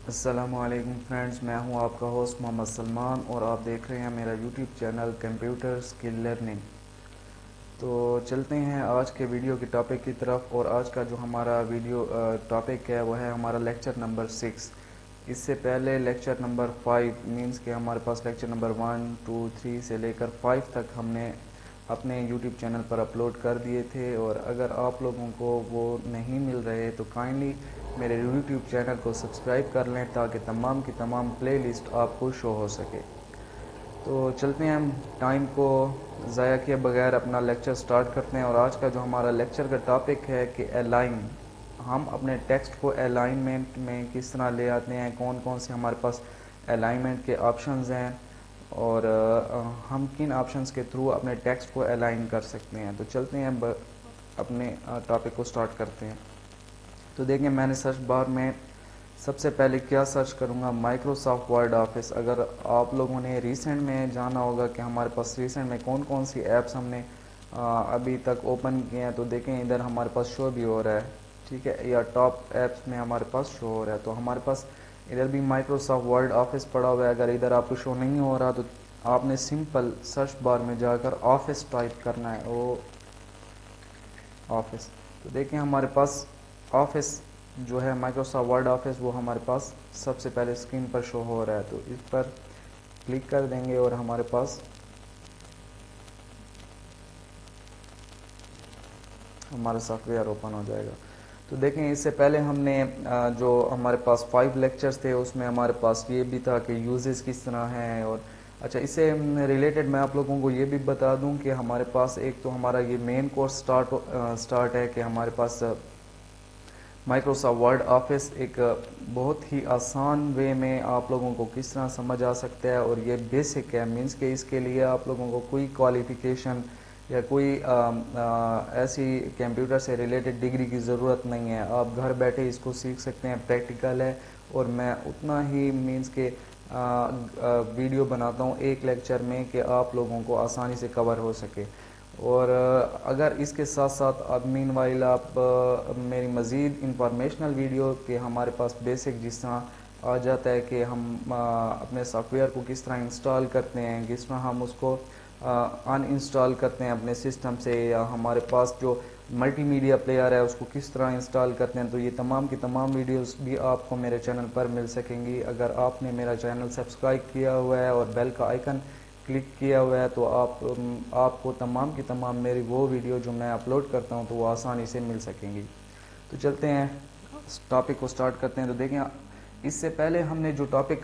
अस्सलामुअलैकुम फ्रेंड्स, मैं हूं आपका होस्ट मोहम्मद सलमान और आप देख रहे हैं मेरा YouTube channel computer skill learning. तो चलते हैं आज के वीडियो के टॉपिक की तरफ। और आज का जो हमारा वीडियो टॉपिक है वो है हमारा लेक्चर नंबर 6। इससे पहले लेक्चर नंबर 5 मींस के हमारे पास लेक्चर नंबर 1, 2, 3 से लेकर 5 तक हमने अपने यूट्यूब चैनल पर अपलोड कर दिए थे। और अगर आप लोगों को वो नहीं मिल रहे तो काइंडली मेरे यूट्यूब चैनल को सब्सक्राइब कर लें ताकि तमाम की तमाम प्लेलिस्ट आपको शो हो सके। तो चलते हैं, हम टाइम को ज़ाया किए बगैर अपना लेक्चर स्टार्ट करते हैं। और आज का जो हमारा लेक्चर का टॉपिक है कि अलाइन, हम अपने टेक्स्ट को अलाइनमेंट में किस तरह ले आते हैं, कौन कौन से हमारे पास अलाइनमेंट के ऑप्शंस हैं और हम किन ऑप्शंस के थ्रू अपने टेक्स्ट को अलाइन कर सकते हैं। तो चलते हैं अपने टॉपिक को स्टार्ट करते हैं। तो देखिए, मैंने सर्च बार में सबसे पहले क्या सर्च करूँगा, माइक्रोसॉफ्ट वर्ड ऑफिस। अगर आप लोगों ने रिसेंट में जाना होगा कि हमारे पास रिसेंट में कौन कौन सी ऐप्स हमने अभी तक ओपन किए हैं, तो देखें इधर हमारे पास शो भी हो रहा है, ठीक है, या टॉप ऐप्स में हमारे पास शो हो रहा है। तो हमारे पास इधर भी माइक्रोसॉफ्ट वर्ड ऑफिस पड़ा हुआ है। अगर इधर आपको शो नहीं हो रहा तो आपने सिंपल सर्च बार में जाकर ऑफिस टाइप करना है, ओ ऑफिस। तो देखें हमारे पास ऑफिस जो है माइक्रोसॉफ्ट वर्ड ऑफिस वो हमारे पास सबसे पहले स्क्रीन पर शो हो रहा है। तो इस पर क्लिक कर देंगे और हमारे पास हमारा सॉफ्टवेयर ओपन हो जाएगा। तो देखें, इससे पहले हमने जो हमारे पास 5 लेक्चर्स थे उसमें हमारे पास ये भी था कि यूजेस किस तरह हैं। और अच्छा, इससे रिलेटेड मैं आप लोगों को ये भी बता दूं कि हमारे पास एक तो हमारा ये मेन कोर्स स्टार्ट है कि हमारे पास माइक्रोसॉफ्ट वर्ड ऑफिस एक बहुत ही आसान वे में आप लोगों को किस तरह समझ आ सकता है। और ये बेसिक है, मींस के इसके लिए आप लोगों को कोई क्वालिफिकेशन या कोई ऐसी कंप्यूटर से रिलेटेड डिग्री की ज़रूरत नहीं है। आप घर बैठे इसको सीख सकते हैं, प्रैक्टिकल है। और मैं उतना ही मींस के वीडियो बनाता हूँ एक लेक्चर में कि आप लोगों को आसानी से कवर हो सके। और अगर इसके साथ साथ अब मीन वाइल आप मेरी मज़ीद इंफॉर्मेशनल वीडियो के हमारे पास बेसिक जिस तरह आ जाता है कि हम अपने सॉफ्टवेयर को किस तरह इंस्टॉल करते हैं, किस तरह हम उसको अनइंस्टॉल करते हैं अपने सिस्टम से, या हमारे पास जो मल्टीमीडिया प्लेयर है उसको किस तरह इंस्टॉल करते हैं, तो ये तमाम की तमाम वीडियोस भी आपको मेरे चैनल पर मिल सकेंगी। अगर आपने मेरा चैनल सब्सक्राइब किया हुआ है और बेल का आइकन क्लिक किया हुआ है तो आपको तमाम की तमाम मेरी वो वीडियो जो मैं अपलोड करता हूँ तो वो आसानी से मिल सकेंगी। तो चलते हैं, टॉपिक को स्टार्ट करते हैं। तो देखें, इससे पहले हमने जो टॉपिक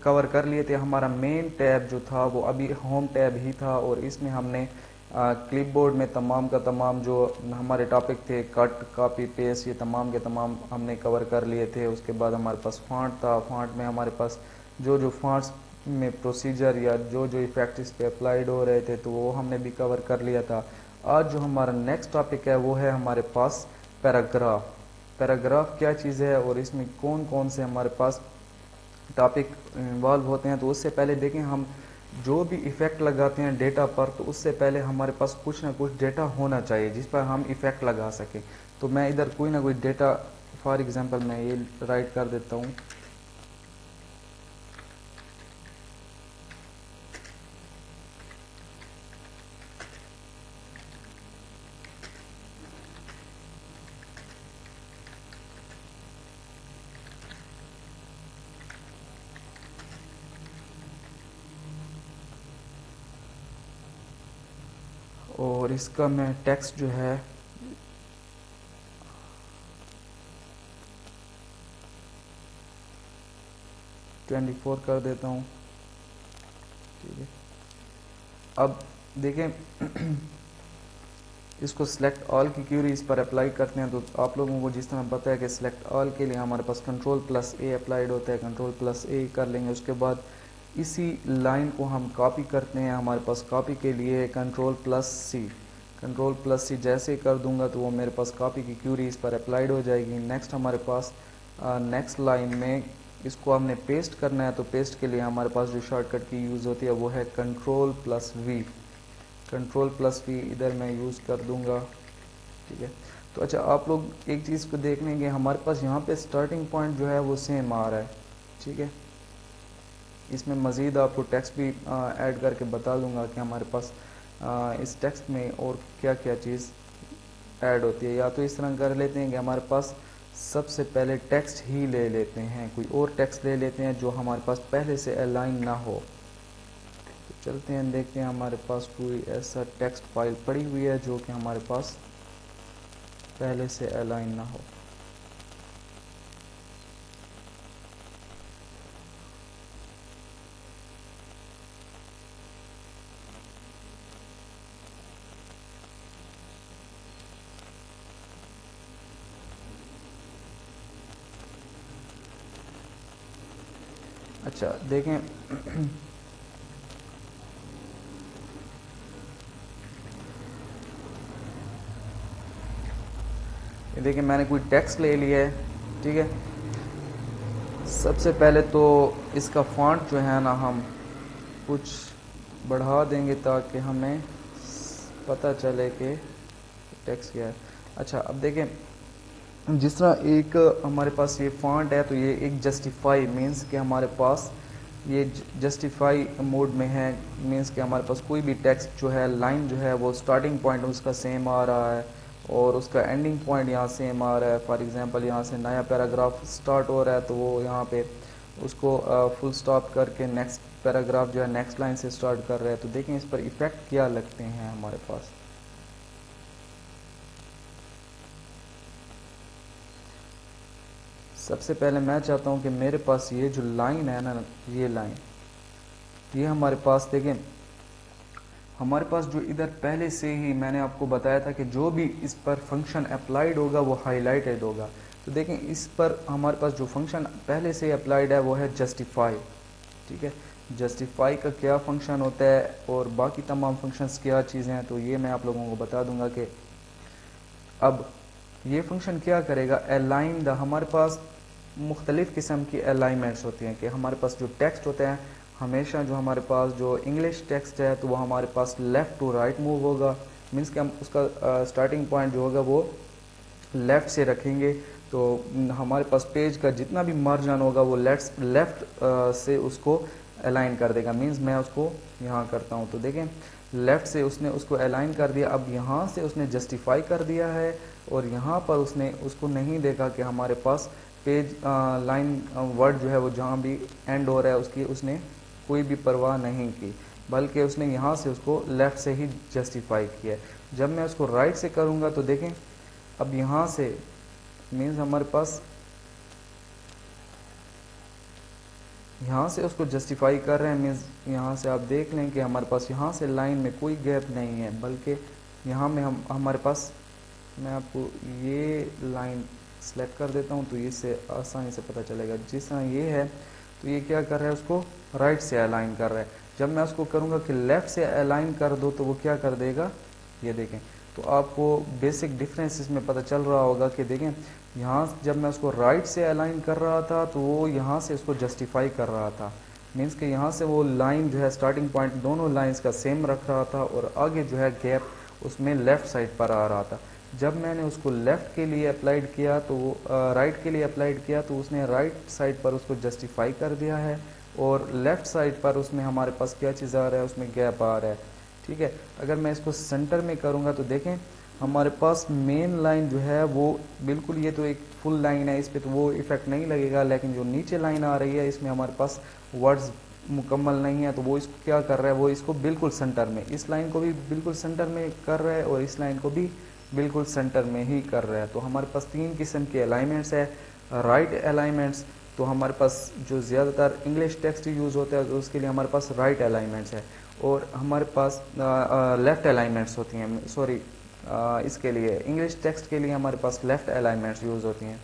कवर कर लिए थे, हमारा मेन टैब जो था वो अभी होम टैब ही था। और इसमें हमने क्लिपबोर्ड में तमाम का तमाम जो हमारे टॉपिक थे, कट, कॉपी, पेस्ट, ये तमाम के तमाम हमने कवर कर लिए थे। उसके बाद हमारे पास फॉन्ट था, फॉन्ट में हमारे पास जो जो फॉन्ट्स में प्रोसीजर या जो जो इफेक्ट इस पे अप्लाइड हो रहे थे तो वो हमने भी कवर कर लिया था। आज जो हमारा नेक्स्ट टॉपिक है वो है हमारे पास पैराग्राफ। पैराग्राफ क्या चीज़ है और इसमें कौन कौन से हमारे पास टॉपिक इन्वॉल्व होते हैं। तो उससे पहले देखें, हम जो भी इफ़ेक्ट लगाते हैं डेटा पर, तो उससे पहले हमारे पास कुछ ना कुछ डेटा होना चाहिए जिस पर हम इफ़ेक्ट लगा सकें। तो मैं इधर कोई ना कोई डेटा, फॉर एग्जांपल मैं ये राइट कर देता हूँ। और इसका मैं टेक्स्ट जो है 24 कर देता हूँ, ठीक है। अब देखें, इसको सिलेक्ट ऑल की क्यूरी इस पर अप्लाई करते हैं। तो आप लोगों को जिस तरह पता है कि सिलेक्ट ऑल के लिए हमारे पास कंट्रोल+A अप्लाइड होता है, कंट्रोल+A कर लेंगे। उसके बाद इसी लाइन को हम कॉपी करते हैं, हमारे पास कॉपी के लिए कंट्रोल+C। कंट्रोल+C जैसे ही कर दूंगा तो वो मेरे पास कॉपी की क्यूरी इस पर अप्लाइड हो जाएगी। नेक्स्ट हमारे पास नेक्स्ट लाइन में इसको हमने पेस्ट करना है। तो पेस्ट के लिए हमारे पास जो शॉर्टकट की यूज़ होती है वो है कंट्रोल+V। कंट्रोल+V इधर मैं यूज़ कर दूंगा, ठीक है। तो अच्छा, आप लोग एक चीज़ को देख लेंगे, हमारे पास यहाँ पे स्टार्टिंग पॉइंट जो है वो सेम आ रहा है, ठीक है। इसमें मज़ीद आपको टेक्स्ट भी ऐड करके बता दूंगा कि हमारे पास इस टेक्स्ट में और क्या क्या चीज़ ऐड होती है। या तो इस तरह कर लेते हैं कि हमारे पास सबसे पहले टेक्स्ट ही ले लेते हैं, कोई और टेक्स्ट ले लेते हैं जो हमारे पास पहले से अलाइन ना हो। तो चलते हैं, देखते हैं हमारे पास कोई ऐसा टेक्स्ट फाइल पड़ी हुई है जो कि हमारे पास पहले से अलाइन ना हो। अच्छा देखें, ये देखिए मैंने कोई टेक्स्ट ले लिया है, ठीक है। सबसे पहले तो इसका फॉन्ट जो है ना हम कुछ बढ़ा देंगे ताकि हमें पता चले कि टेक्स्ट क्या है। अच्छा अब देखें, जिस तरह एक हमारे पास ये फॉन्ट है तो ये एक जस्टिफाई मीन्स कि हमारे पास ये जस्टिफाई मोड में है। मीन्स कि हमारे पास कोई भी टेक्स्ट जो है, लाइन जो है, वो स्टार्टिंग पॉइंट उसका सेम आ रहा है और उसका एंडिंग पॉइंट यहाँ सेम आ रहा है। फॉर एग्जांपल यहाँ से नया पैराग्राफ स्टार्ट हो रहा है तो वो यहाँ पे उसको फुल स्टॉप करके नेक्स्ट पैराग्राफ जो है नेक्स्ट लाइन से स्टार्ट कर रहा है। तो देखें इस पर इफ़ेक्ट क्या लगते हैं हमारे पास। सबसे पहले मैं चाहता हूँ कि मेरे पास ये जो लाइन है ना, ये लाइन, ये हमारे पास देखें, हमारे पास जो इधर पहले से ही मैंने आपको बताया था कि जो भी इस पर फंक्शन अप्लाइड होगा वो हाईलाइटेड होगा। तो देखें इस पर हमारे पास जो फंक्शन पहले से अप्लाइड है वो है जस्टिफाई, ठीक है। जस्टिफाई का क्या फंक्शन होता है और बाकी तमाम फंक्शंस क्या चीज़ें हैं तो ये मैं आप लोगों को बता दूंगा कि अब ये फंक्शन क्या करेगा। अलाइन द, हमारे पास मुख्तलिफ़ किस्म की अलाइनमेंट्स होती हैं कि हमारे पास जो टेक्स्ट होते हैं हमेशा, जो हमारे पास जो इंग्लिश टेक्स्ट है तो वो हमारे पास लेफ़्ट टू राइट मूव होगा। मीन्स कि हम उसका स्टार्टिंग पॉइंट जो होगा वो लेफ़्ट से रखेंगे तो हमारे पास पेज का जितना भी मार्जिन होगा वो लेफ़्ट से उसको अलाइन कर देगा। मीन्स मैं उसको यहाँ करता हूँ तो देखें लेफ़्ट से उसने उसको अलाइन कर दिया। अब यहाँ से उसने जस्टिफाई कर दिया है और यहाँ पर उसने उसको नहीं देखा कि हमारे पास पेज लाइन वर्ड जो है वो जहाँ भी एंड हो रहा है उसकी उसने कोई भी परवाह नहीं की, बल्कि उसने यहाँ से उसको लेफ़्ट से ही जस्टिफाई किया। जब मैं उसको राइट से करूँगा तो देखें अब यहाँ से मीन्स हमारे पास यहाँ से उसको जस्टिफाई कर रहे हैं। मीन्स यहाँ से आप देख लें कि हमारे पास यहाँ से लाइन में कोई गैप नहीं है, बल्कि यहाँ में हम हमारे पास, मैं आपको ये लाइन सेलेक्ट कर देता हूँ तो इससे आसानी से पता चलेगा। जिस तरह ये है तो ये क्या कर रहा है, उसको राइट से अलाइन कर रहा है। जब मैं उसको करूँगा कि लेफ़्ट से अलाइन कर दो तो वो क्या कर देगा, ये देखें। तो आपको बेसिक डिफरेंस इसमें पता चल रहा होगा कि देखें यहाँ जब मैं उसको राइट से अलाइन कर रहा था तो वो यहाँ से उसको जस्टिफाई कर रहा था। मीन्स कि यहाँ से वो लाइन जो है स्टार्टिंग पॉइंट दोनों लाइंस का सेम रख रहा था और आगे जो है गैप उसमें लेफ़्ट साइड पर आ रहा था। जब मैंने उसको लेफ़्ट के लिए अप्लाइड किया तो वो राइट के लिए अप्लाइड किया तो उसने राइट साइड पर उसको जस्टिफाई कर दिया है और लेफ़्ट साइड पर उसमें हमारे पास क्या चीज़ आ रहा है, उसमें गैप आ रहा है, ठीक है। अगर मैं इसको सेंटर में करूँगा तो देखें हमारे पास मेन लाइन जो है वो बिल्कुल, ये तो एक फुल लाइन है, इस पर तो वो इफ़ेक्ट नहीं लगेगा, लेकिन जो नीचे लाइन आ रही है इसमें हमारे पास वर्ड्स मुकम्मल नहीं है तो वो इसको क्या कर रहा है, वो इसको बिल्कुल सेंटर में, इस लाइन को भी बिल्कुल सेंटर में कर रहा है और इस लाइन को भी बिल्कुल सेंटर में ही कर रहा है। तो हमारे पास तीन किस्म के अलाइनमेंट्स है। राइट अलाइनमेंट्स तो हमारे पास जो ज़्यादातर इंग्लिश टेक्स्ट यूज़ होता है तो उसके लिए हमारे पास राइट अलाइनमेंट्स है और हमारे पास लेफ़्ट अलाइनमेंट्स होती हैं। सॉरी, इसके लिए इंग्लिश टेक्स्ट के लिए हमारे पास लेफ़्ट अलाइनमेंट्स यूज़ होती हैं।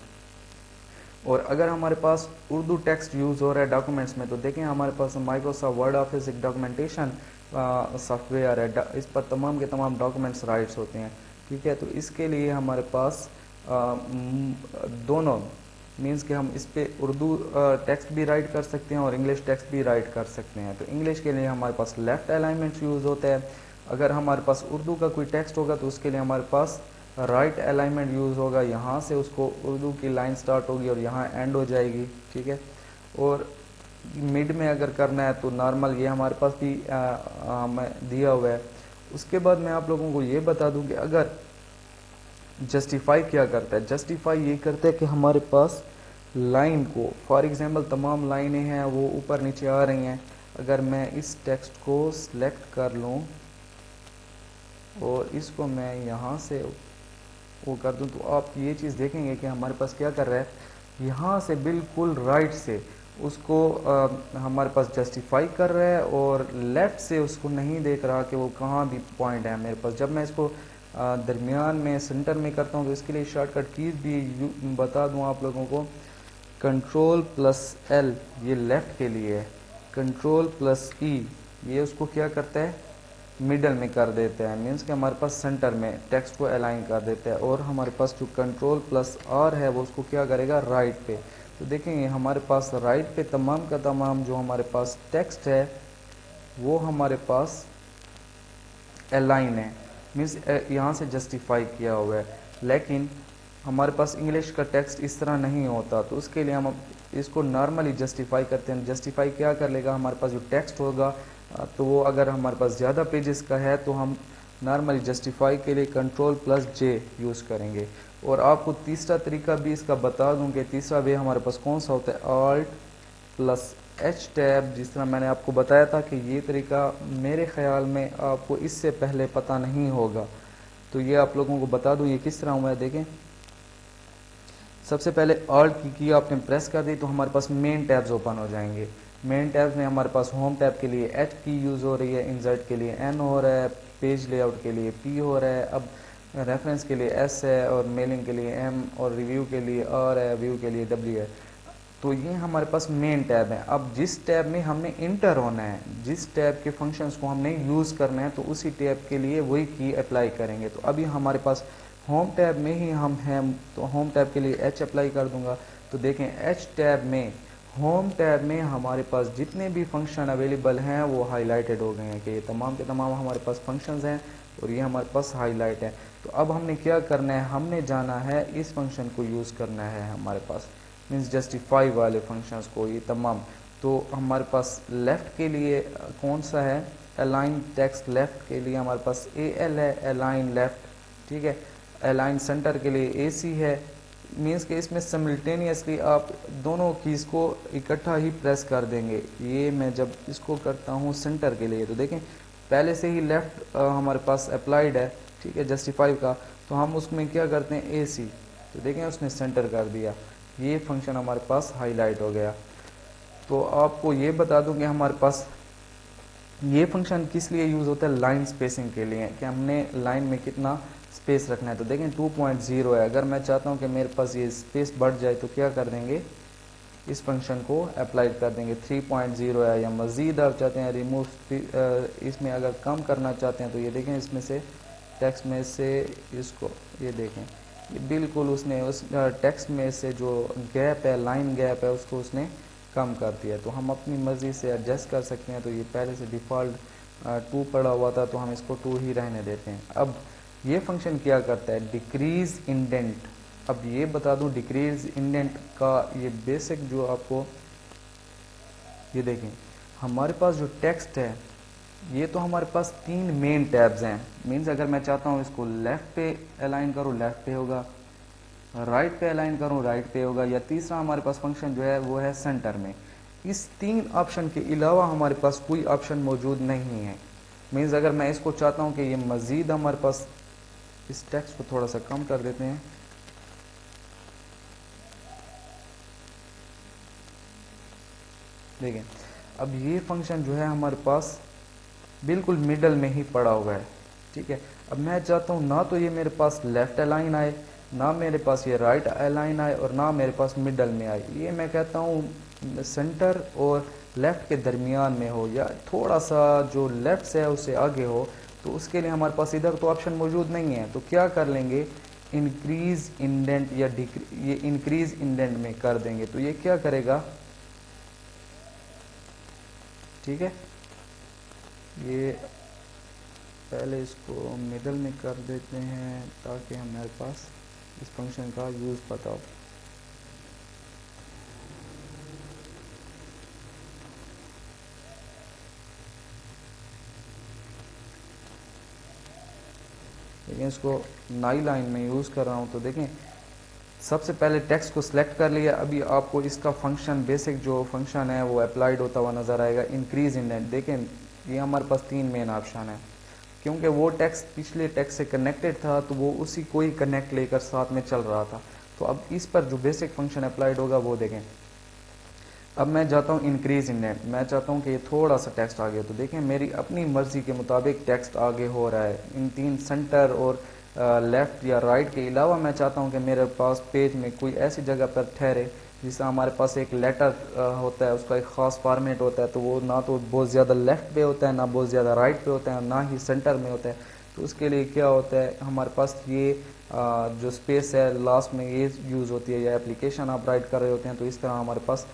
और अगर हमारे पास उर्दू टेक्स्ट यूज़ हो रहा है डॉक्यूमेंट्स में तो देखें हमारे पास माइक्रोसॉफ्ट वर्ड ऑफिस एक डॉक्यूमेंटेशन सॉफ्टवेयर है, इस पर तमाम के तमाम डॉक्यूमेंट्स राइट्स होते हैं, ठीक है। तो इसके लिए हमारे पास दोनों मीन्स कि हम इस पे उर्दू टेक्स्ट भी राइट कर सकते हैं और इंग्लिश टेक्स्ट भी राइट कर सकते हैं। तो इंग्लिश के लिए हमारे पास लेफ़्ट अलाइनमेंट यूज़ होता है। अगर हमारे पास उर्दू का कोई टेक्स्ट होगा तो उसके लिए हमारे पास राइट अलाइनमेंट यूज़ होगा। यहाँ से उसको उर्दू की लाइन स्टार्ट होगी और यहाँ एंड हो जाएगी, ठीक है। और मिड में अगर करना है तो नॉर्मल ये हमारे पास भी हमें दिया हुआ है। उसके बाद मैं आप लोगों को ये बता दूं कि अगर जस्टिफाई क्या करता है, जस्टिफाई ये करता है कि हमारे पास लाइन को, फॉर एग्जांपल तमाम लाइनें हैं वो ऊपर नीचे आ रही हैं, अगर मैं इस टेक्स्ट को सिलेक्ट कर लूँ और इसको मैं यहाँ से वो कर दूं तो आप ये चीज़ देखेंगे कि हमारे पास क्या कर रहा है, यहाँ से बिल्कुल राइट से उसको हमारे पास जस्टिफाई कर रहा है और लेफ़्ट से उसको नहीं देख रहा कि वो कहाँ भी पॉइंट है मेरे पास। जब मैं इसको दरमियान में सेंटर में करता हूँ तो इसके लिए शॉर्टकट कीज़ भी बता दूँ आप लोगों को। कंट्रोल प्लस एल ये लेफ़्ट के लिए है, कंट्रोल प्लस ई ये उसको क्या करता है, मिडल में कर देते हैं, मीन्स कि हमारे पास सेंटर में टेक्स्ट को अलाइन कर देते हैं। और हमारे पास जो कंट्रोल प्लस आर है वो उसको क्या करेगा, राइट पे। तो देखेंगे हमारे पास राइट पे तमाम का तमाम जो हमारे पास टेक्स्ट है वो हमारे पास अलाइन है, मीन्स यहाँ से जस्टिफाई किया हुआ है। लेकिन हमारे पास इंग्लिश का टेक्स्ट इस तरह नहीं होता, तो उसके लिए हम इसको नॉर्मली जस्टिफाई करते हैं। जस्टिफाई क्या कर लेगा, हमारे पास जो टेक्स्ट होगा तो वो अगर हमारे पास ज़्यादा पेजेस का है तो हम नॉर्मली जस्टिफाई के लिए कंट्रोल प्लस जे यूज़ करेंगे। और आपको तीसरा तरीका भी इसका बता दूं कि तीसरा वे हमारे पास कौन सा होता है, ऑल्ट प्लस एच टैब। जिस तरह मैंने आपको बताया था कि ये तरीका मेरे ख्याल में आपको इससे पहले पता नहीं होगा, तो ये आप लोगों को बता दूं ये किस तरह हुआ है। देखें, सबसे पहले ऑल्ट की आपने प्रेस कर दी तो हमारे पास मेन टैब्स ओपन हो जाएंगे। मेन टैब्स में हमारे पास होम टैब के लिए एच की यूज़ हो रही है, इंसर्ट के लिए एन हो रहा है, पेज लेआउट के लिए पी हो रहा है, अब रेफरेंस के लिए एस है, और मेलिंग के लिए एम, और रिव्यू के लिए आर है, व्यू के लिए डब्ल्यू है। तो ये हमारे पास मेन टैब है। अब जिस टैब में हमने इंटर होना है, जिस टैब के फंक्शंस को हमने यूज़ करना है, तो उसी टैब के लिए वही की अप्लाई करेंगे। तो अभी हमारे पास होम टैब में ही हम हैं, तो होम टैब के लिए एच अप्लाई कर दूंगा। तो देखें एच टैब में, होम टैब में हमारे पास जितने भी फंक्शन अवेलेबल हैं वो हाईलाइटेड हो गए हैं कि ये तमाम के तमाम हमारे पास फंक्शंस हैं और ये हमारे पास हाईलाइट है। तो अब हमने क्या करना है, हमने जाना है इस फंक्शन को यूज़ करना है हमारे पास, मीन्स जस्टिफाई वाले फंक्शंस को, ये तमाम। तो हमारे पास लेफ़्ट के लिए कौन सा है, अलाइन टेक्स्ट लेफ़्ट के लिए हमारे पास ए एल है, अलाइन लेफ़्ट, ठीक है। अलाइन सेंटर के लिए ए सी है, मीन्स कि इसमें सिमल्टेनियसली आप दोनों कीज़ को इकट्ठा ही प्रेस कर देंगे। ये मैं जब इसको करता हूँ सेंटर के लिए तो देखें पहले से ही लेफ़्ट हमारे पास अप्लाइड है, ठीक है, जस्टिफाई का, तो हम उसमें क्या करते हैं ए सी, तो देखें उसने सेंटर कर दिया, ये फंक्शन हमारे पास हाईलाइट हो गया। तो आपको ये बता दूं कि हमारे पास ये फंक्शन किस लिए यूज़ होता है, लाइन स्पेसिंग के लिए, कि हमने लाइन में कितना स्पेस रखना है। तो देखें 2.0 है, अगर मैं चाहता हूं कि मेरे पास ये स्पेस बढ़ जाए तो क्या कर देंगे, इस फंक्शन को अप्लाई कर देंगे। 3.0 है, या मज़ीद आप चाहते हैं रिमूव, इसमें अगर कम करना चाहते हैं तो ये देखें इसमें से टेक्स्ट में से इसको ये देखें, ये बिल्कुल उसने उस टेक्स्ट में से जो गैप है, लाइन गैप है, उसको उसने कम कर दिया। तो हम अपनी मर्ज़ी से एडजस्ट कर सकते हैं। तो ये पहले से डिफ़ॉल्ट 2 पड़ा हुआ था तो हम इसको 2 ही रहने देते हैं। अब ये फंक्शन क्या करता है, डिक्रीज़ इंडेंट। अब ये बता दूं डिक्रीज इंडेंट का ये बेसिक जो आपको, ये देखें हमारे पास जो टेक्स्ट है ये तो हमारे पास 3 मेन टैब्स हैं, मीन्स अगर मैं चाहता हूँ इसको लेफ़्ट पे अलाइन करूँ लेफ़्ट पे होगा, राइट पे अलाइन करूँ राइट पे होगा, या तीसरा हमारे पास फंक्शन जो है वो है सेंटर में। इस 3 ऑप्शन के अलावा हमारे पास कोई ऑप्शन मौजूद नहीं है। मीन्स अगर मैं इसको चाहता हूँ कि ये मज़ीद हमारे पास, इस टेक्स्ट को थोड़ा सा कम कर देते हैं, देखें अब ये फंक्शन जो है हमारे पास बिल्कुल मिडल में ही पड़ा हुआ है, ठीक है। अब मैं चाहता हूँ ना तो ये मेरे पास लेफ़्ट अलाइन आए, ना मेरे पास ये राइट अलाइन आए, और ना मेरे पास मिडल में आए। ये मैं कहता हूँ सेंटर और लेफ़्ट के दरमियान में हो, या थोड़ा सा जो लेफ़्ट से है उससे आगे हो। तो उसके लिए हमारे पास इधर तो ऑप्शन मौजूद नहीं है, तो क्या कर लेंगे, इंक्रीज़ इंडेंट या ये इंक्रीज़ इंडेंट में कर देंगे। तो ये क्या करेगा, ठीक है, ये पहले इसको मिडल में कर देते हैं ताकि हमारे पास इस फंक्शन का यूज़ पता हो। देखें इसको नई लाइन में यूज़ कर रहा हूँ। तो देखें सबसे पहले टेक्स्ट को सिलेक्ट कर लिया, अभी आपको इसका फंक्शन बेसिक जो फंक्शन है वो अप्लाइड होता हुआ नज़र आएगा। इंक्रीज इंडेंट, देखें ये हमारे पास 3 मेन ऑप्शन है, क्योंकि वो टेक्स्ट पिछले टेक्स्ट से कनेक्टेड था तो वो उसी को ही कनेक्ट लेकर साथ में चल रहा था। तो अब इस पर जो बेसिक फंक्शन अप्लाइड होगा वो देखें। अब मैं जाता हूँ इंक्रीज इंडेंट, मैं चाहता हूँ कि ये थोड़ा सा टेक्स्ट आगे हो। तो देखें मेरी अपनी मर्जी के मुताबिक टेक्स्ट आगे हो रहा है। इन 3 सेंटर और लेफ्ट या राइट के अलावा मैं चाहता हूँ कि मेरे पास पेज में कोई ऐसी जगह पर ठहरे जिससे हमारे पास एक लेटर होता है, उसका एक ख़ास फॉर्मेट होता है। तो वो ना तो बहुत ज़्यादा लेफ़्ट पे होता है, ना बहुत ज़्यादा राइट पे होता है, ना ही सेंटर में होता है। तो उसके लिए क्या होता है, हमारे पास ये जो स्पेस है लास्ट में ये यूज़ होती है। या एप्लीकेशन आप राइट कर रहे होते हैं तो इस तरह हमारे पास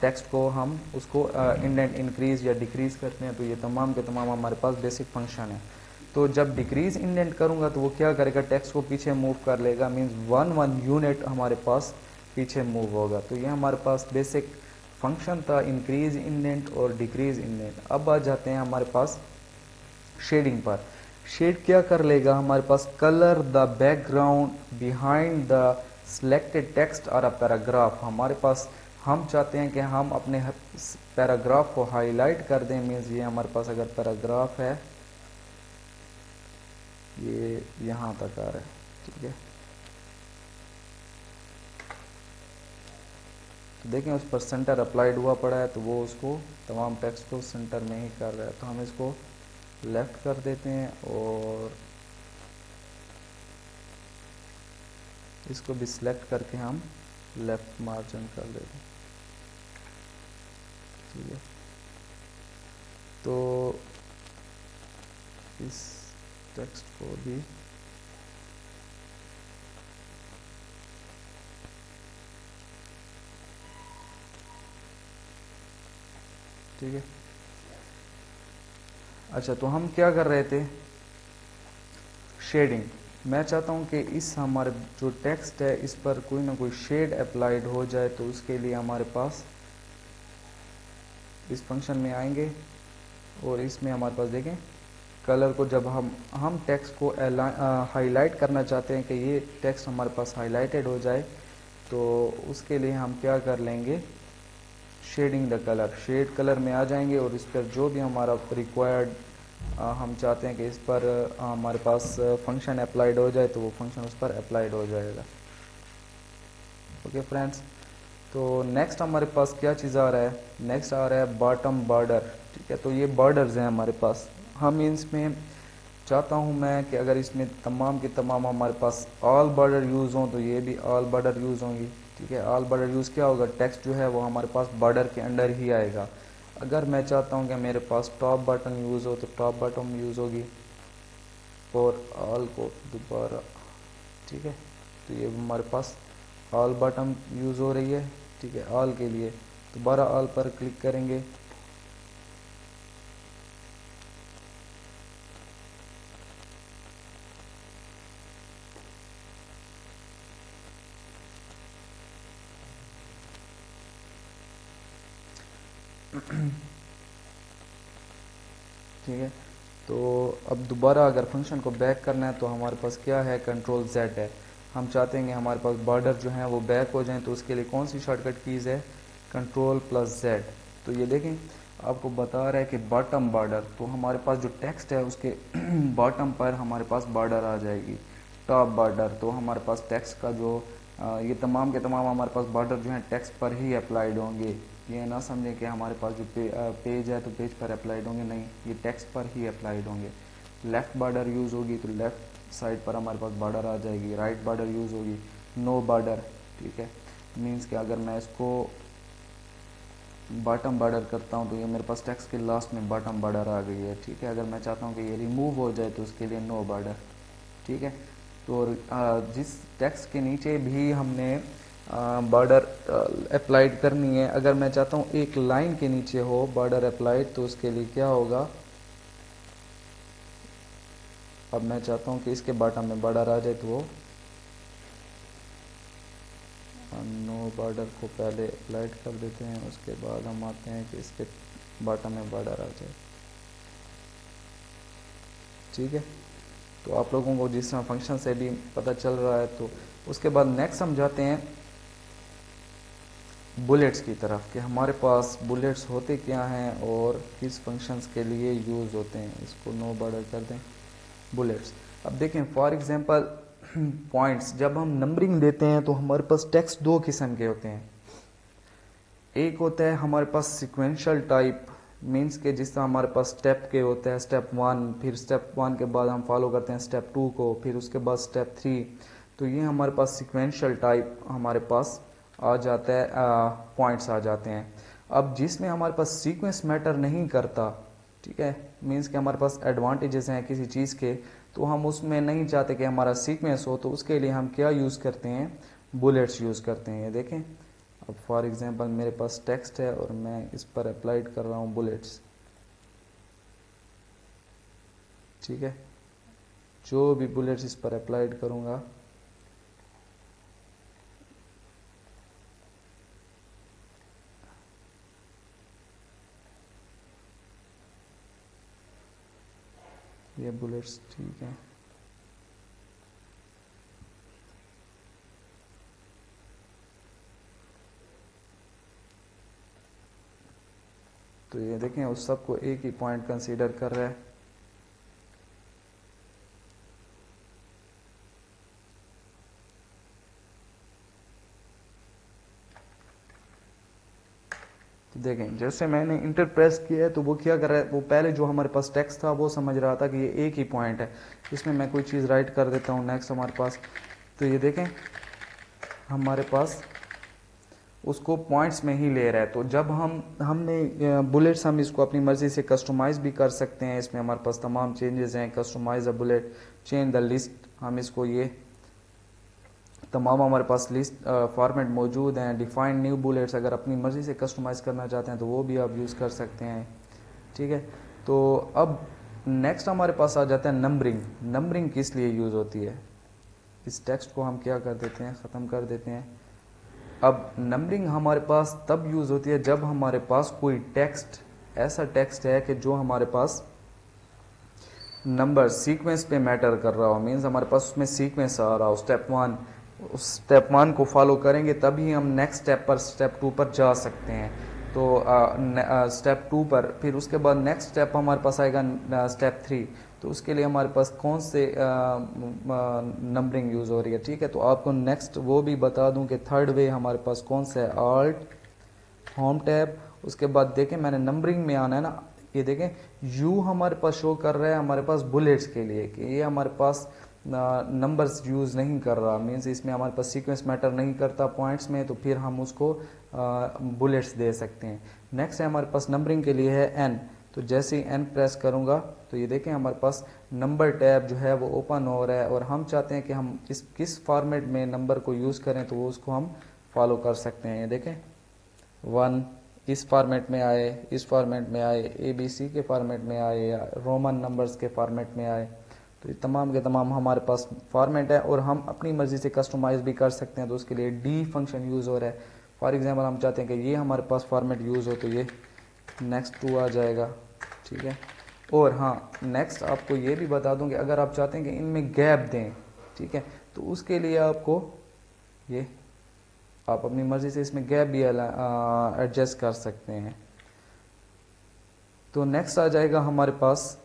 टेक्स्ट को हम उसको इंडेंट इंक्रीज़ या डिक्रीज़ करते हैं। तो ये तमाम के तमाम हमारे पास बेसिक फंक्शन है। तो जब डिक्रीज़ इंडेंट करूँगा तो वो क्या करेगा, टेक्स्ट को पीछे मूव कर लेगा, मीन्स 1 यूनिट हमारे पास पीछे मूव होगा। तो ये हमारे पास बेसिक फंक्शन था इंक्रीज इंडेंट और डिक्रीज इंडेंट। अब आ जाते हैं हमारे पास शेडिंग पर। शेड क्या कर लेगा, हमारे पास colour the background behind the selected text और अ पैराग्राफ। हमारे पास हम चाहते हैं कि हम अपने पैराग्राफ को हाईलाइट कर दें, मीन्स ये हमारे पास अगर पैराग्राफ है ये यहाँ तक आ रहा है, ठीक है। तो देखें उस पर सेंटर अप्लाइड हुआ पड़ा है तो वो उसको तमाम टेक्स्ट को सेंटर में ही कर रहा है। तो हम इसको लेफ्ट कर देते हैं और इसको भी सिलेक्ट करके हम लेफ्ट मार्जिन कर देते हैं, ठीक है। तो इस टेक्स्ट को भी ठीक है। अच्छा, तो हम क्या कर रहे थे, शेडिंग। मैं चाहता हूं कि इस हमारे जो टेक्स्ट है इस पर कोई ना कोई शेड अप्लाइड हो जाए। तो उसके लिए हमारे पास इस फंक्शन में आएंगे और इसमें हमारे पास देखें कलर को जब हम टेक्स्ट को हाईलाइट करना चाहते हैं कि ये टेक्स्ट हमारे पास हाईलाइटेड हो जाए, तो उसके लिए हम क्या कर लेंगे, shading the colour, shade colour में आ जाएंगे और इस पर जो भी हमारा रिक्वायर्ड हम चाहते हैं कि इस पर हमारे पास फंक्शन अप्लाइड हो जाए तो वो फंक्शन उस पर अप्लाइड हो जाएगा। ओके फ्रेंड्स, तो नेक्स्ट हमारे पास क्या चीज़ आ रहा है, नेक्स्ट आ रहा है बॉटम बॉर्डर, ठीक है। तो ये बॉर्डर्स हैं हमारे पास, हम इसमें चाहता हूँ मैं कि अगर इसमें तमाम के तमाम हमारे पास ऑल बॉर्डर यूज़ हों तो ये भी ऑल बॉर्डर यूज़ होंगी, ठीक है। ऑल बॉर्डर यूज़ क्या होगा, टेक्स्ट जो है वो हमारे पास बॉर्डर के अंडर ही आएगा। अगर मैं चाहता हूँ कि मेरे पास टॉप बटन यूज़ हो तो टॉप बटन यूज़ होगी और ऑल को दोबारा, ठीक है। तो ये हमारे पास ऑल बटन यूज़ हो रही है, ठीक है। ऑल के लिए दोबारा ऑल पर क्लिक करेंगे, ठीक है। तो अब दोबारा अगर फंक्शन को बैक करना है तो हमारे पास क्या है, कंट्रोल Z है। हम चाहते हैं कि हमारे पास बॉर्डर जो है वो बैक हो जाएं, तो उसके लिए कौन सी शॉर्टकट कीज़ है, कंट्रोल+Z। तो ये देखें आपको बता रहा है कि बॉटम बॉर्डर, तो हमारे पास जो टेक्स्ट है उसके बॉटम पर हमारे पास बॉर्डर आ जाएगी। टॉप बॉर्डर, तो हमारे पास टेक्स्ट का जो ये तमाम के तमाम हमारे पास बॉर्डर जो है टेक्स्ट पर ही अप्लाइड होंगे। ये ना समझें कि हमारे पास जो पेज है तो पेज पर अप्लाइड होंगे, नहीं, ये टेक्स्ट पर ही अप्लाइड होंगे। लेफ़्ट बॉर्डर यूज़ होगी तो लेफ़्ट साइड पर हमारे पास बॉर्डर आ जाएगी। राइट बॉर्डर यूज़ होगी, नो बॉर्डर, ठीक है। मीन्स कि अगर मैं इसको बॉटम बॉर्डर करता हूँ तो ये मेरे पास टेक्स्ट के लास्ट में बॉटम बॉर्डर आ गई है, ठीक है। अगर मैं चाहता हूँ कि ये रिमूव हो जाए तो उसके लिए नो बॉर्डर, ठीक है। तो जिस टेक्स्ट के नीचे भी हमने बॉर्डर अप्लाइड करनी है, अगर मैं चाहता हूँ एक लाइन के नीचे हो बॉर्डर अप्लाइड तो उसके लिए क्या होगा, अब मैं चाहता हूँ कि इसके बॉटम में बॉर्डर आ जाए तो वो नो बॉर्डर को पहले अप्लाइड कर देते हैं, उसके बाद हम आते हैं कि इसके बॉटम में बॉर्डर आ जाए, ठीक है। तो आप लोगों को जिस तरह फंक्शन से भी पता चल रहा है। तो उसके बाद नेक्स्ट हम जाते हैं बुलेट्स की तरफ कि हमारे पास बुलेट्स होते क्या हैं और किस फंक्शंस के लिए यूज़ होते हैं। इसको नो बॉर्डर कर दें, बुलेट्स। अब देखें फॉर एग्जांपल पॉइंट्स, जब हम नंबरिंग देते हैं तो हमारे पास टेक्स्ट दो किस्म के होते हैं। एक होता है हमारे पास सिक्वेंशियल टाइप, मीन्स के जिस तरह हमारे पास स्टेप के होता है, स्टेप 1, फिर स्टेप 1 के बाद हम फॉलो करते हैं स्टेप 2 को, फिर उसके बाद स्टेप 3। तो ये हमारे पास सिक्वेंशियल टाइप हमारे पास आ जाता है, पॉइंट्स आ जाते हैं। अब जिसमें हमारे पास सीक्वेंस मैटर नहीं करता, ठीक है, मीन्स कि हमारे पास एडवांटेजेस हैं किसी चीज़ के, तो हम उसमें नहीं चाहते कि हमारा सीक्वेंस हो, तो उसके लिए हम क्या यूज़ करते हैं, बुलेट्स यूज़ करते हैं। ये देखें, अब फॉर एग्जांपल मेरे पास टेक्स्ट है और मैं इस पर अप्लाइड कर रहा हूँ बुलेट्स, ठीक है। जो भी बुलेट्स इस पर अप्लाइड करूँगा, ये बुलेट्स ठीक है। तो ये देखें उस सबको एक ही पॉइंट कंसीडर कर रहा है। तो देखें जैसे मैंने इंटर प्रेस किया है तो वो क्या कर रहा है, वो पहले जो हमारे पास टेक्स्ट था वो समझ रहा था कि ये एक ही पॉइंट है, इसमें मैं कोई चीज़ राइट कर देता हूँ। नेक्स्ट हमारे पास, तो ये देखें हमारे पास उसको पॉइंट्स में ही ले रहा है। तो जब हमने बुलेट्स, हम इसको अपनी मर्ज़ी से कस्टमाइज़ भी कर सकते हैं। इसमें हमारे पास तमाम चेंजेस हैं, customise the bullet, change the list, हम इसको ये तमाम हमारे पास लिस्ट फॉर्मेट मौजूद हैं। डिफाइन न्यू बुलेट्स, अगर अपनी मर्ज़ी से कस्टमाइज़ करना चाहते हैं तो वो भी आप यूज़ कर सकते हैं, ठीक है। तो अब नेक्स्ट हमारे पास आ जाता है नंबरिंग। नंबरिंग किस लिए यूज़ होती है, इस टेक्स्ट को हम क्या कर देते हैं, ख़त्म कर देते हैं। अब नंबरिंग हमारे पास तब यूज़ होती है जब हमारे पास कोई टेक्स्ट, ऐसा टेक्स्ट है कि जो हमारे पास नंबर सीक्वेंस पे मैटर कर रहा हो, मीन्स हमारे पास उसमें सीक्वेंस आ रहा हो, स्टेप 1, उस स्टेप 1 को फॉलो करेंगे तभी हम नेक्स्ट स्टेप पर, स्टेप 2 पर जा सकते हैं। तो स्टेप 2 पर, फिर उसके बाद नेक्स्ट स्टेप हमारे पास आएगा स्टेप 3। तो उसके लिए हमारे पास कौन से नंबरिंग यूज़ हो रही है, ठीक है। तो आपको नेक्स्ट वो भी बता दूं कि थर्ड वे हमारे पास कौन सा है, ऑल्ट होम टैब। उसके बाद देखें मैंने नंबरिंग में आना है ना, ये देखें यू हमारे पास शो कर रहा है हमारे पास बुलेट्स के लिए कि ये हमारे पास नंबर्स यूज़ नहीं कर रहा, मीन्स इसमें हमारे पास सीक्वेंस मैटर नहीं करता पॉइंट्स में, तो फिर हम उसको बुलेट्स दे सकते हैं। नेक्स्ट है हमारे पास नंबरिंग के लिए है एन। तो जैसे ही एन प्रेस करूँगा तो ये देखें हमारे पास नंबर टैब जो है वो ओपन हो रहा है, और हम चाहते हैं कि हम किस फॉर्मेट में नंबर को यूज़ करें, तो वो उसको हम फॉलो कर सकते हैं। ये देखें 1 इस फॉर्मेट में आए, इस फॉर्मेट में आए, ABC के फॉर्मेट में आए, या रोमन नंबर्स के फॉर्मेट में आए। तो ये तमाम के तमाम हमारे पास फॉर्मेट है, और हम अपनी मर्ज़ी से कस्टमाइज़ भी कर सकते हैं। तो उसके लिए डी फंक्शन यूज़ हो रहा है। फॉर एग्जांपल हम चाहते हैं कि ये हमारे पास फॉर्मेट यूज़ हो, तो ये नेक्स्ट 2 आ जाएगा, ठीक है। और हाँ, नेक्स्ट आपको ये भी बता दूं कि अगर आप चाहते हैं कि इनमें गैप दें, ठीक है, तो उसके लिए आपको ये, आप अपनी मर्ज़ी से इसमें गैप भी एडजस्ट कर सकते हैं। तो नेक्स्ट आ जाएगा हमारे पास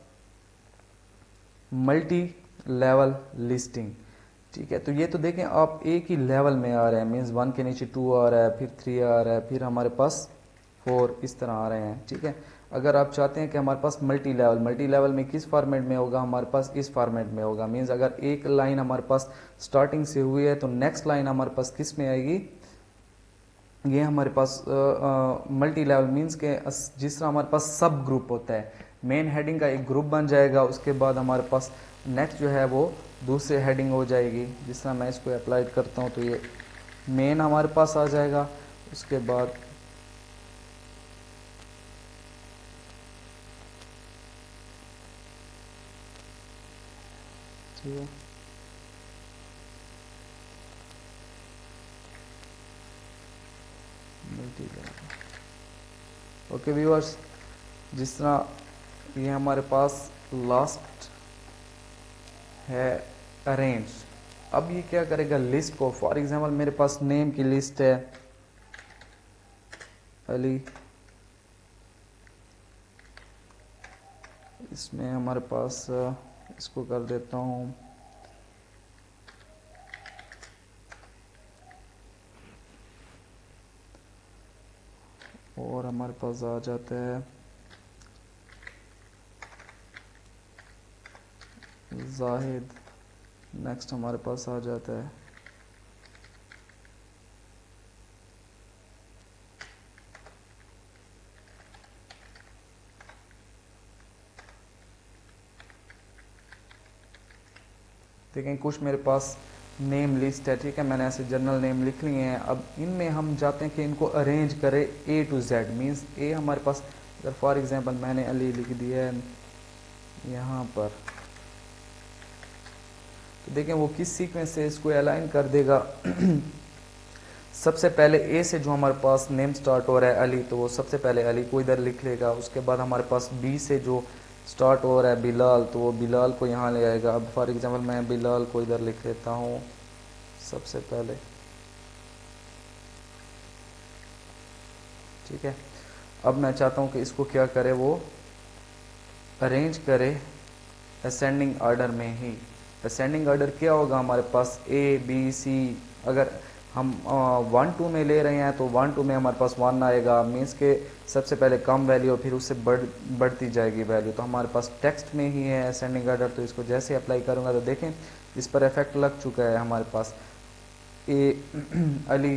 मल्टी लेवल लिस्टिंग, ठीक है। तो ये तो देखें आप एक ही लेवल में आ रहे हैं, मीन्स 1 के नीचे 2 आ रहा है, फिर 3 आ रहा है, फिर हमारे पास 4 इस तरह आ रहे हैं, ठीक है। अगर आप चाहते हैं कि हमारे पास मल्टी लेवल में किस फॉर्मेट में होगा, हमारे पास इस फॉर्मेट में होगा। मीन्स अगर एक लाइन हमारे पास स्टार्टिंग से हुई है तो नेक्स्ट लाइन हमारे पास किस में आएगी, ये हमारे पास मल्टी लेवल मीन्स के जिस तरह हमारे पास सब ग्रुप होता है, मेन हेडिंग का एक ग्रुप बन जाएगा, उसके बाद हमारे पास नेक्स्ट जो है वो दूसरे हेडिंग हो जाएगी। जिस तरह मैं इसको अप्लाई करता हूँ तो ये मेन हमारे पास आ जाएगा, उसके बाद ठीक है, मल्टी लेवल। ओके व्यूअर्स, जिस तरह ये हमारे पास लास्ट है अरेंज। अब ये क्या करेगा, लिस्ट को, फॉर एग्जांपल मेरे पास नेम की लिस्ट है अली, इसमें हमारे पास इसको कर देता हूँ और हमारे पास आ जाता है जाहिद। नेक्स्ट हमारे पास आ जाता है देखें कुछ मेरे पास नेम लिस्ट है, ठीक है, मैंने ऐसे जनरल नेम लिख लिए हैं। अब इनमें हम चाहते हैं कि इनको अरेंज करें ए टू जेड, मीन्स ए हमारे पास, अगर फॉर एग्जांपल मैंने अली लिख दिया है यहाँ पर, तो देखें वो किस सीक्वेंस से इसको अलाइन कर देगा। सबसे पहले ए से जो हमारे पास नेम स्टार्ट हो रहा है अली, तो वो सबसे पहले अली को इधर लिख लेगा। उसके बाद हमारे पास बी से जो स्टार्ट हो रहा है बिलाल, तो वो बिलाल को यहाँ ले आएगा। अब फॉर एग्जांपल मैं बिलाल को इधर लिख लेता हूँ सबसे पहले, ठीक है। अब मैं चाहता हूँ कि इसको क्या करे, वो अरेंज करे असेंडिंग ऑर्डर में ही। असेंडिंग ऑर्डर क्या होगा हमारे पास, ए बी सी, अगर हम 1 2 में ले रहे हैं तो 1 2 में हमारे पास 1 आएगा, मीन्स के सबसे पहले कम वैल्यू फिर उससे बढ़ती जाएगी वैल्यू। तो हमारे पास टेक्स्ट में ही है असेंडिंग ऑर्डर, तो इसको जैसे अप्लाई करूँगा तो देखें इस पर इफेक्ट लग चुका है हमारे पास। ए अली,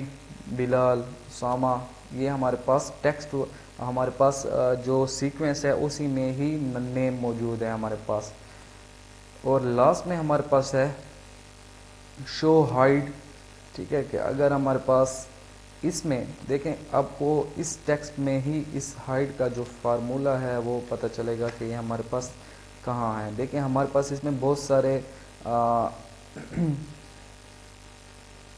बिलाल, सामा, ये हमारे पास टेक्स्ट, हमारे पास जो सीक्वेंस है उसी में ही नेम मौजूद है हमारे पास। और लास्ट में हमारे पास है शो हाइड, ठीक है, कि अगर हमारे पास इसमें देखें आपको इस टेक्स्ट में ही इस हाइड का जो फार्मूला है वो पता चलेगा कि ये हमारे पास कहाँ है। देखें हमारे पास इसमें बहुत सारे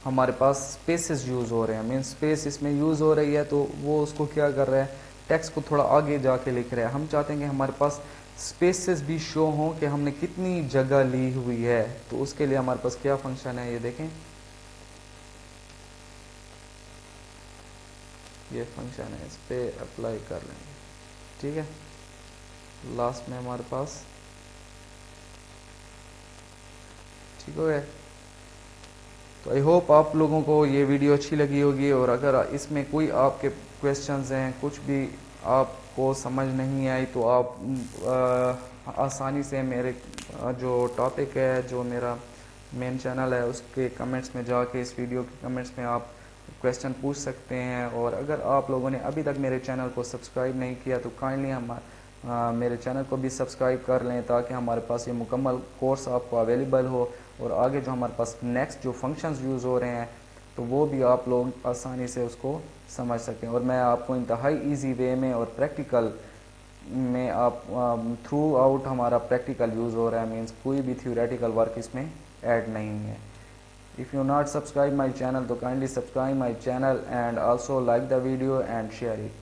हमारे पास स्पेसेस यूज़ हो रहे हैं, मीन स्पेस इसमें यूज़ हो रही है, तो वो उसको क्या कर रहा है, टेक्स्ट को थोड़ा आगे जाके लिख रहे हैं। हम चाहते हैं कि हमारे पास स्पेसेस भी शो हों कि हमने कितनी जगह ली हुई है, तो उसके लिए हमारे पास क्या फंक्शन है, ये देखें, ये फंक्शन है, इस पर अप्लाई कर लेंगे, ठीक है। लास्ट में हमारे पास ठीक हो गया। तो आई होप आप लोगों को ये वीडियो अच्छी लगी होगी, और अगर इसमें कोई आपके क्वेश्चंस हैं, कुछ भी आपको समझ नहीं आई, तो आप आसानी से मेरे जो टॉपिक है, जो मेरा मेन चैनल है, उसके कमेंट्स में जाके, इस वीडियो के कमेंट्स में आप क्वेश्चन पूछ सकते हैं। और अगर आप लोगों ने अभी तक मेरे चैनल को सब्सक्राइब नहीं किया तो काइंडली मेरे चैनल को भी सब्सक्राइब कर लें, ताकि हमारे पास ये मुकम्मल कोर्स आपको अवेलेबल हो, और आगे जो हमारे पास नेक्स्ट जो फंक्शंस यूज़ हो रहे हैं तो वो भी आप लोग आसानी से उसको समझ सकें। और मैं आपको इंतहाई इजी वे में और प्रैक्टिकल में आप थ्रू आउट हमारा प्रैक्टिकल यूज़ हो रहा है, मीन्स कोई भी थ्योरेटिकल वर्क इसमें ऐड नहीं है। If you not subscribe my channel, तो kindly subscribe my channel and also like the video and share it.